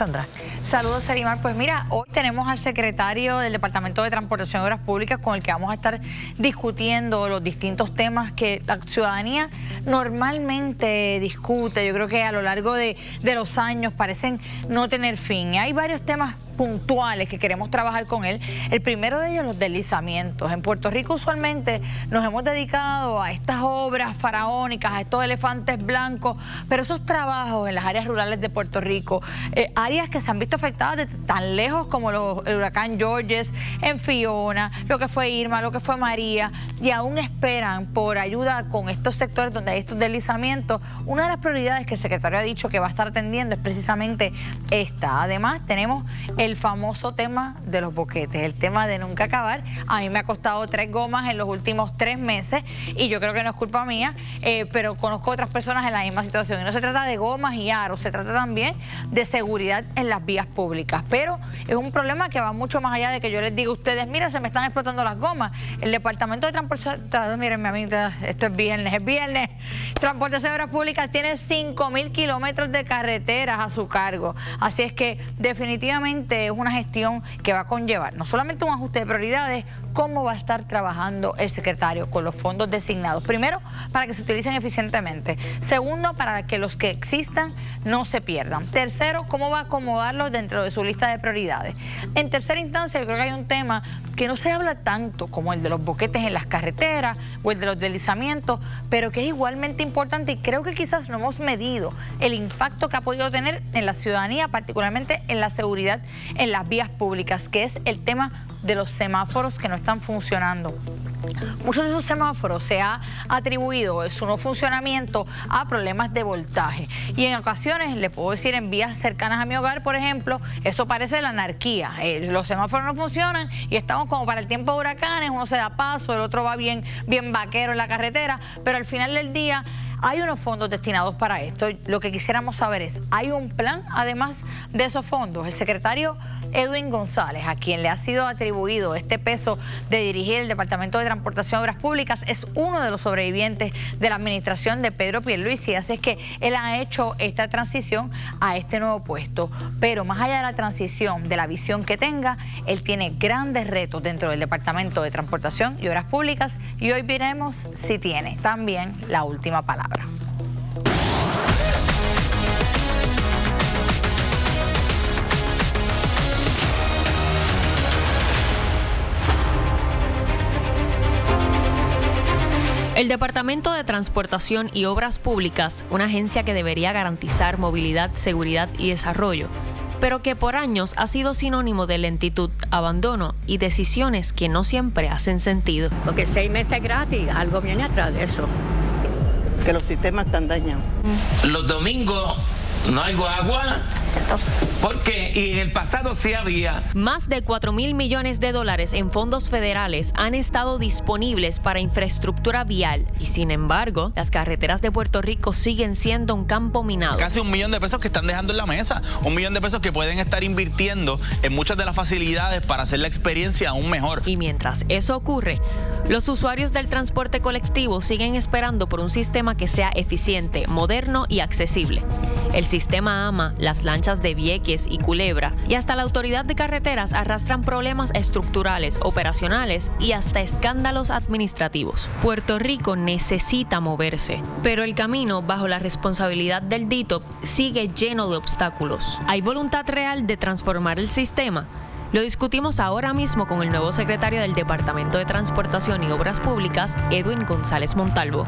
Alexandra. Saludos, Sarimar. Pues mira, hoy tenemos al secretario del Departamento de Transportación y Obras Públicas con el que vamos a estar discutiendo los distintos temas que la ciudadanía normalmente discute. Yo creo que a lo largo de los años parecen no tener fin. Hay varios temas puntuales que queremos trabajar con él. El primero de ellos, los deslizamientos. En Puerto Rico usualmente nos hemos dedicado a estas obras faraónicas, a estos elefantes blancos, pero esos trabajos en las áreas rurales de Puerto Rico, áreas que se han visto afectadas de tan lejos como el huracán Georges, en Fiona, lo que fue Irma, lo que fue María, y aún esperan por ayuda con estos sectores donde hay estos deslizamientos. Una de las prioridades que el secretario ha dicho que va a estar atendiendo es precisamente esta. Además, tenemos el famoso tema de los boquetes, el tema de nunca acabar. A mí me ha costado 3 gomas en los últimos 3 meses y yo creo que no es culpa mía, pero conozco otras personas en la misma situación. Y no se trata de gomas y aros, se trata también de seguridad en las vías públicas. Pero es un problema que va mucho más allá de que yo les diga a ustedes, mira, se me están explotando las gomas. El Departamento de Transportación, miren, mi amiga, esto es viernes. Transportación de Obras Públicas tiene 5.000 kilómetros de carreteras a su cargo. Así es que definitivamente es una gestión que va a conllevar no solamente un ajuste de prioridades, cómo va a estar trabajando el secretario con los fondos designados. Primero, para que se utilicen eficientemente. Segundo, para que los que existan no se pierdan. Tercero, cómo va a acomodarlos dentro de su lista de prioridades. En tercera instancia, yo creo que hay un tema que no se habla tanto como el de los boquetes en las carreteras o el de los deslizamientos, pero que es igualmente importante y creo que quizás no hemos medido el impacto que ha podido tener en la ciudadanía, particularmente en la seguridad en las vías públicas, que es el tema de los semáforos que no están funcionando. Muchos de esos semáforos se ha atribuido su no funcionamiento a problemas de voltaje y en ocasiones, le puedo decir, en vías cercanas a mi hogar, por ejemplo, eso parece la anarquía. Los semáforos no funcionan y estamos como para el tiempo de huracanes, uno se da paso, el otro va bien vaquero en la carretera, pero al final del día hay unos fondos destinados para esto. Lo que quisiéramos saber es, ¿hay un plan además de esos fondos? El secretario Edwin González, a quien le ha sido atribuido este peso de dirigir el Departamento de Transportación y Obras Públicas, es uno de los sobrevivientes de la administración de Pedro Pierluisi, así es que él ha hecho esta transición a este nuevo puesto. Pero más allá de la transición, de la visión que tenga, él tiene grandes retos dentro del Departamento de Transportación y Obras Públicas y hoy veremos si tiene también la última palabra. El Departamento de Transportación y Obras Públicas, una agencia que debería garantizar movilidad, seguridad y desarrollo, pero que por años ha sido sinónimo de lentitud, abandono y decisiones que no siempre hacen sentido. Porque 6 meses gratis, algo viene atrás de eso. Que los sistemas están dañados. Los domingos no hay agua. ¿Por qué? Y en el pasado sí había. Más de 4.000 millones de dólares en fondos federales han estado disponibles para infraestructura vial y sin embargo, las carreteras de Puerto Rico siguen siendo un campo minado. Casi $1 millón de pesos que están dejando en la mesa, $1 millón de pesos que pueden estar invirtiendo en muchas de las facilidades para hacer la experiencia aún mejor. Y mientras eso ocurre, los usuarios del transporte colectivo siguen esperando por un sistema que sea eficiente, moderno y accesible. El sistema AMA, las lanchas de Vieques y Culebra y hasta la Autoridad de Carreteras arrastran problemas estructurales, operacionales y hasta escándalos administrativos. Puerto Rico necesita moverse, pero el camino bajo la responsabilidad del DITOP sigue lleno de obstáculos. ¿Hay voluntad real de transformar el sistema? Lo discutimos ahora mismo con el nuevo secretario del Departamento de Transportación y Obras Públicas, Edwin González Montalvo.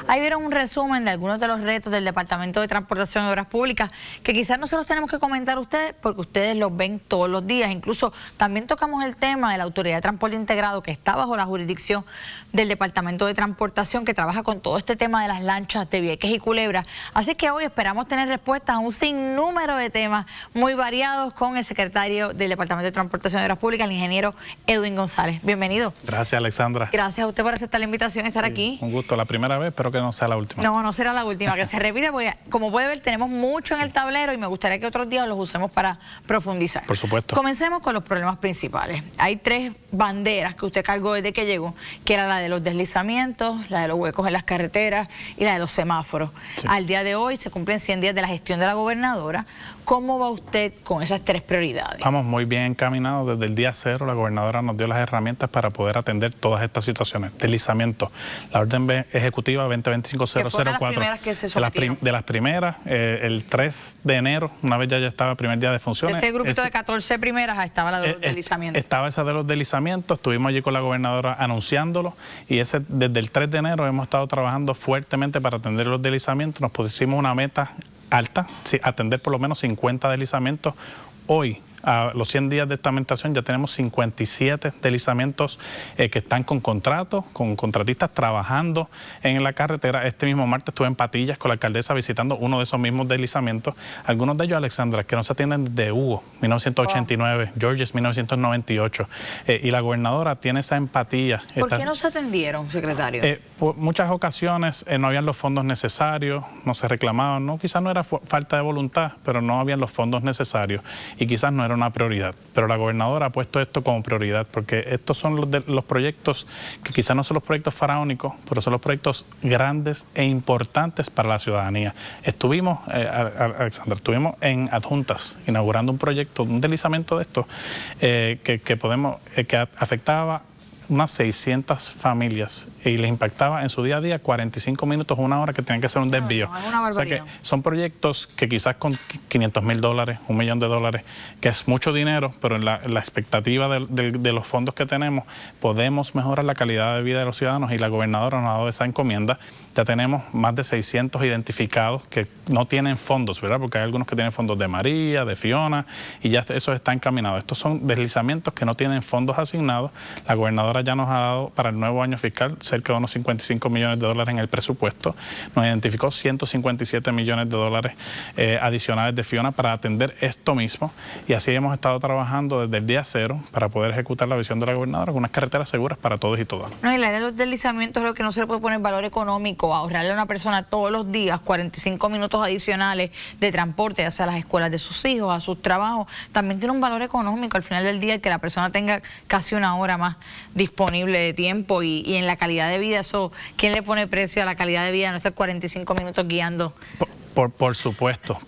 Ahí vieron un resumen de algunos de los retos del Departamento de Transportación y Obras Públicas, que quizás no se los tenemos que comentar a ustedes porque ustedes los ven todos los días. Incluso también tocamos el tema de la Autoridad de Transporte Integrado, que está bajo la jurisdicción del Departamento de Transportación, que trabaja con todo este tema de las lanchas de Vieques y Culebra. Así que hoy esperamos tener respuestas a un sinnúmero de temas muy variados con el secretario del Departamento de Transportación y Obras Públicas, el ingeniero Edwin González. Bienvenido. Gracias, Alexandra. Gracias a usted por aceptar la invitación y estar aquí. Un gusto, la primera vez, espero que no sea la última. No, no será la última, que se repite, porque como puede ver, tenemos mucho en el tablero y me gustaría que otros días los usemos para profundizar. Por supuesto. Comencemos con los problemas principales. Hay 3 banderas que usted cargó desde que llegó, que era la de los deslizamientos, la de los huecos en las carreteras y la de los semáforos. Sí. Al día de hoy se cumplen 100 días de la gestión de la gobernadora. ¿Cómo va usted con esas 3 prioridades? Vamos muy bien encaminados. Desde el día 0 la gobernadora nos dio las herramientas para poder atender todas estas situaciones. Deslizamiento, la orden ejecutiva 2025-004 de las primeras, el 3 de enero, una vez ya estaba el primer día de funciones. Ese grupito de 14 primeras estaba la de los deslizamientos. Estaba esa de los deslizamientos, estuvimos allí con la gobernadora anunciándolo y desde el 3 de enero hemos estado trabajando fuertemente para atender los deslizamientos. Nos pusimos una meta alta, atender por lo menos 50 deslizamientos. Hoy, a los 100 días de esta administración, ya tenemos 57 deslizamientos que están con contratos, con contratistas trabajando en la carretera. Este mismo martes estuve en Patillas con la alcaldesa visitando uno de esos mismos deslizamientos. Algunos de ellos, Alexandra, que no se atienden desde Hugo, 1989, Georges, 1998. Y la gobernadora tiene esa empatía. ¿Por qué no se atendieron, secretario? Por muchas ocasiones no habían los fondos necesarios, no se reclamaban, ¿no? Quizás no era falta de voluntad, pero no habían los fondos necesarios y quizás no era una prioridad, pero la gobernadora ha puesto esto como prioridad porque estos son los proyectos que quizás no son los proyectos faraónicos, pero son los proyectos grandes e importantes para la ciudadanía. Estuvimos, Alexandra, estuvimos en Adjuntas inaugurando un proyecto, un deslizamiento de estos que afectaba unas 600 familias y les impactaba en su día a día 45 minutos, 1 hora que tenían que hacer un desvío. No, es una barbaridad. O sea que son proyectos que quizás con $500,000, $1 millón, que es mucho dinero, pero en la expectativa de los fondos que tenemos, podemos mejorar la calidad de vida de los ciudadanos y la gobernadora nos ha dado esa encomienda. Ya tenemos más de 600 identificados que no tienen fondos, ¿verdad? Porque hay algunos que tienen fondos de María, de Fiona, y ya eso está encaminado. Estos son deslizamientos que no tienen fondos asignados. La gobernadora ya nos ha dado para el nuevo año fiscal cerca de unos $55 millones en el presupuesto. Nos identificó $157 millones adicionales de Fiona para atender esto mismo y así hemos estado trabajando desde el día 0 para poder ejecutar la visión de la gobernadora con unas carreteras seguras para todos y todas. No, y la área de los deslizamientos es lo que no se le puede poner valor económico, ahorrarle a una persona todos los días 45 minutos adicionales de transporte hacia las escuelas de sus hijos, a sus trabajos, también tiene un valor económico al final del día, que la persona tenga casi 1 hora más disponible de tiempo y en la calidad de vida. Eso, ¿quién le pone precio a la calidad de vida? No estar 45 minutos guiando. Por supuesto,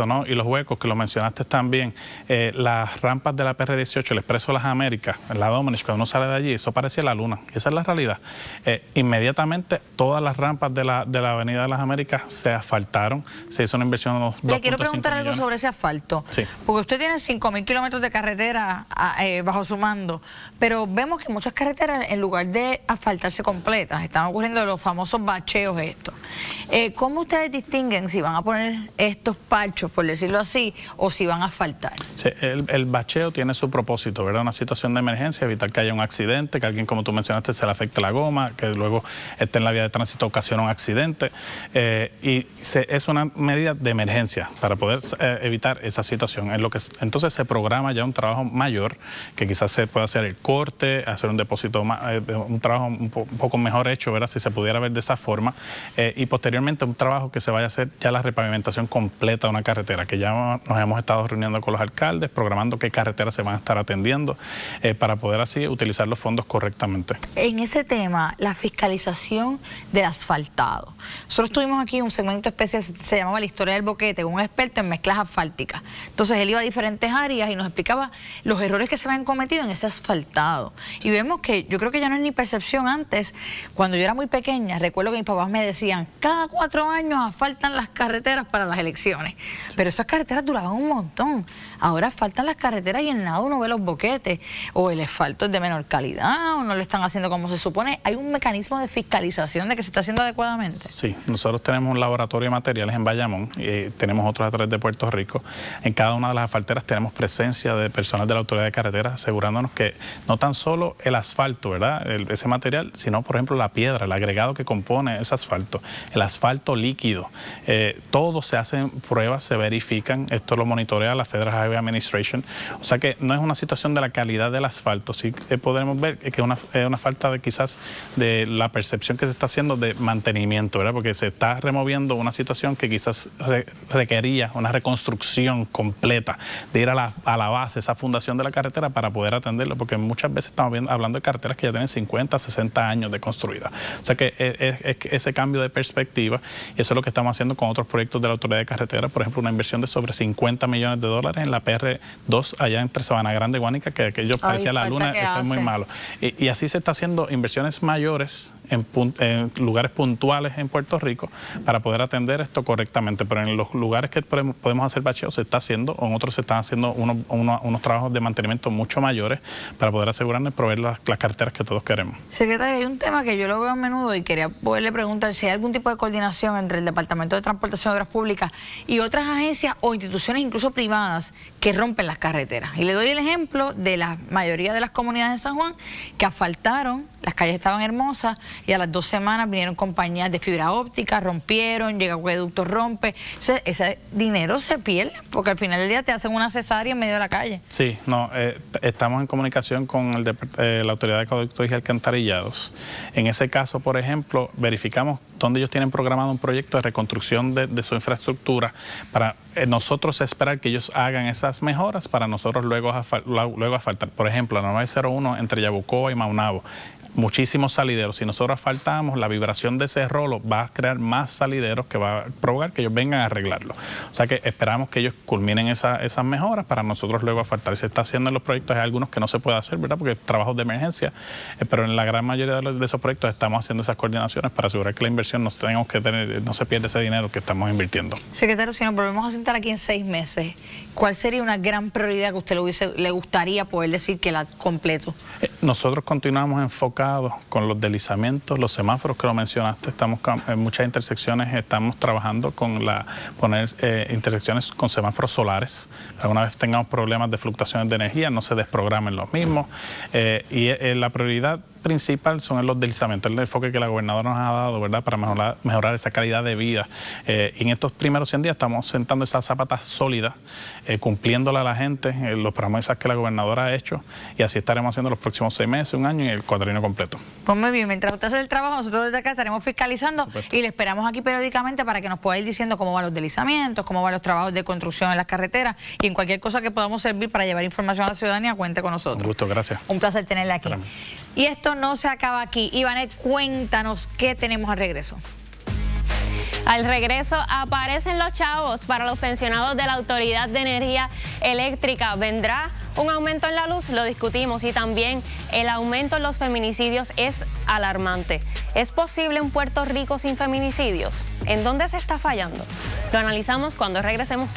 ¿no? Y los huecos, que lo mencionaste también, las rampas de la PR18, el Expreso de las Américas, la Domenech, cuando uno sale de allí, eso parecía la luna, esa es la realidad. Inmediatamente todas las rampas de la Avenida de las Américas se asfaltaron, se hizo una inversión de unos 2.5 millones. Le quiero preguntar algo sobre ese asfalto, sí. Porque usted tiene 5.000 kilómetros de carretera bajo su mando, pero vemos que muchas carreteras, en lugar de asfaltarse completas, están ocurriendo los famosos bacheos estos. ¿Cómo ustedes distinguen si van a poner estos parchos, por decirlo así, o si van a asfaltar? Sí, el bacheo tiene su propósito, ¿verdad? Una situación de emergencia, evitar que haya un accidente, que alguien, como tú mencionaste, se le afecte la goma, que luego esté en la vía de tránsito, ocasiona un accidente. Es una medida de emergencia para poder evitar esa situación. Entonces se programa ya un trabajo mayor, que quizás se pueda hacer el corte, hacer un depósito, un trabajo un poco mejor hecho, ¿verdad? Si se pudiera ver de esa forma. Y posteriormente un trabajo que se vaya a hacer ya la repavimentación completa de una carretera, que ya nos hemos estado reuniendo con los alcaldes, programando qué carreteras se van a estar atendiendo para poder así utilizar los fondos correctamente. En ese tema, la fiscalización del asfaltado. Nosotros tuvimos aquí un segmento especial, se llamaba La Historia del Boquete, con un experto en mezclas asfálticas. Entonces él iba a diferentes áreas y nos explicaba los errores que se habían cometido en ese asfaltado. Y vemos que yo creo que ya no es ni percepción. Antes, cuando yo era muy pequeña, recuerdo que mis papás me decían, cada 4 años asfaltan las carreteras para las elecciones, pero esas carreteras duraban un montón. Ahora faltan las carreteras y en nada uno ve los boquetes, o el asfalto es de menor calidad, o no lo están haciendo como se supone. ¿Hay un mecanismo de fiscalización de que se está haciendo adecuadamente? Sí, nosotros tenemos un laboratorio de materiales en Bayamón, tenemos otros a través de Puerto Rico. En cada una de las asfalteras tenemos presencia de personal de la Autoridad de Carreteras, asegurándonos que no tan solo el asfalto, ¿verdad?, ese material, sino, por ejemplo, la piedra, el agregado que compone ese asfalto, el asfalto líquido, todo se hacen pruebas, se verifican, esto lo monitorea la Federal Highway Administration, o sea que no es una situación de la calidad del asfalto, sí podemos ver que es una falta de quizás de la percepción que se está haciendo de mantenimiento, ¿verdad? Porque se está removiendo una situación que quizás requería una reconstrucción completa, de ir a la base, esa fundación de la carretera para poder atenderlo, porque muchas veces estamos hablando de carreteras que ya tienen 50, 60 años de construida. O sea que es ese cambio de perspectiva, y eso es lo que estamos haciendo con otros proyectos de la Autoridad de Carreteras, por ejemplo, una inversión de sobre $50 millones en la PR2 allá entre Sabana Grande y Guánica, que aquello parecía la luna, esto es muy malo. Y así se está haciendo inversiones mayores en lugares puntuales en Puerto Rico para poder atender esto correctamente, pero en los lugares que podemos hacer bacheo se está haciendo, o en otros se están haciendo unos trabajos de mantenimiento mucho mayores para poder asegurarnos de proveer las carreteras que todos queremos. Secretario, hay un tema que yo lo veo a menudo y quería poderle preguntar si hay algún tipo de coordinación entre el Departamento de Transportación y Obras Públicas y otras agencias o instituciones incluso privadas que rompen las carreteras. Y le doy el ejemplo de la mayoría de las comunidades de San Juan que asfaltaron, las calles estaban hermosas y a las 2 semanas vinieron compañías de fibra óptica, rompieron, llega acueducto, rompe. Entonces, ese dinero se pierde porque al final del día te hacen una cesárea en medio de la calle. Sí, no, estamos en comunicación con la Autoridad de Acueductos y Alcantarillados. En ese caso, por ejemplo, verificamos dónde ellos tienen programado un proyecto de reconstrucción de su infraestructura para nosotros esperar que ellos hagan esas mejoras para nosotros luego asfaltar. Por ejemplo, la 901 entre Yabucoa y Maunabo. Muchísimos salideros. Si nosotros asfaltamos, la vibración de ese rolo va a crear más salideros que va a provocar que ellos vengan a arreglarlo. O sea que esperamos que ellos culminen esas mejoras para nosotros luego asfaltar. Se está haciendo en los proyectos, hay algunos que no se puede hacer, ¿verdad? Porque trabajos de emergencia, pero en la gran mayoría de esos proyectos estamos haciendo esas coordinaciones para asegurar que la inversión no se pierda ese dinero que estamos invirtiendo. Secretario, si nos volvemos a sentar aquí en 6 meses, ¿cuál sería una gran prioridad que a usted le gustaría poder decir que la completo? Nosotros continuamos enfocados con los deslizamientos, los semáforos que lo mencionaste, estamos en muchas intersecciones, estamos trabajando con poner intersecciones con semáforos solares. Alguna vez tengamos problemas de fluctuaciones de energía, no se desprogramen los mismos. Y la prioridad principal son los deslizamientos, el enfoque que la gobernadora nos ha dado, ¿verdad?, para mejorar esa calidad de vida. Y en estos primeros 100 días estamos sentando esas zapatas sólidas, cumpliéndole a la gente los promesas que la gobernadora ha hecho, y así estaremos haciendo los próximos 6 meses, 1 año y el cuatrienio completo. Pues muy bien, mientras usted hace el trabajo, nosotros desde acá estaremos fiscalizando y le esperamos aquí periódicamente para que nos pueda ir diciendo cómo van los deslizamientos, cómo van los trabajos de construcción en las carreteras, y en cualquier cosa que podamos servir para llevar información a la ciudadanía, cuente con nosotros. Un gusto, gracias. Un placer tenerla aquí. Y esto no se acaba aquí. Ivanet, cuéntanos qué tenemos al regreso. Al regreso aparecen los chavos para los pensionados de la Autoridad de Energía Eléctrica. ¿Vendrá un aumento en la luz? Lo discutimos. Y también el aumento en los feminicidios es alarmante. ¿Es posible un Puerto Rico sin feminicidios? ¿En dónde se está fallando? Lo analizamos cuando regresemos.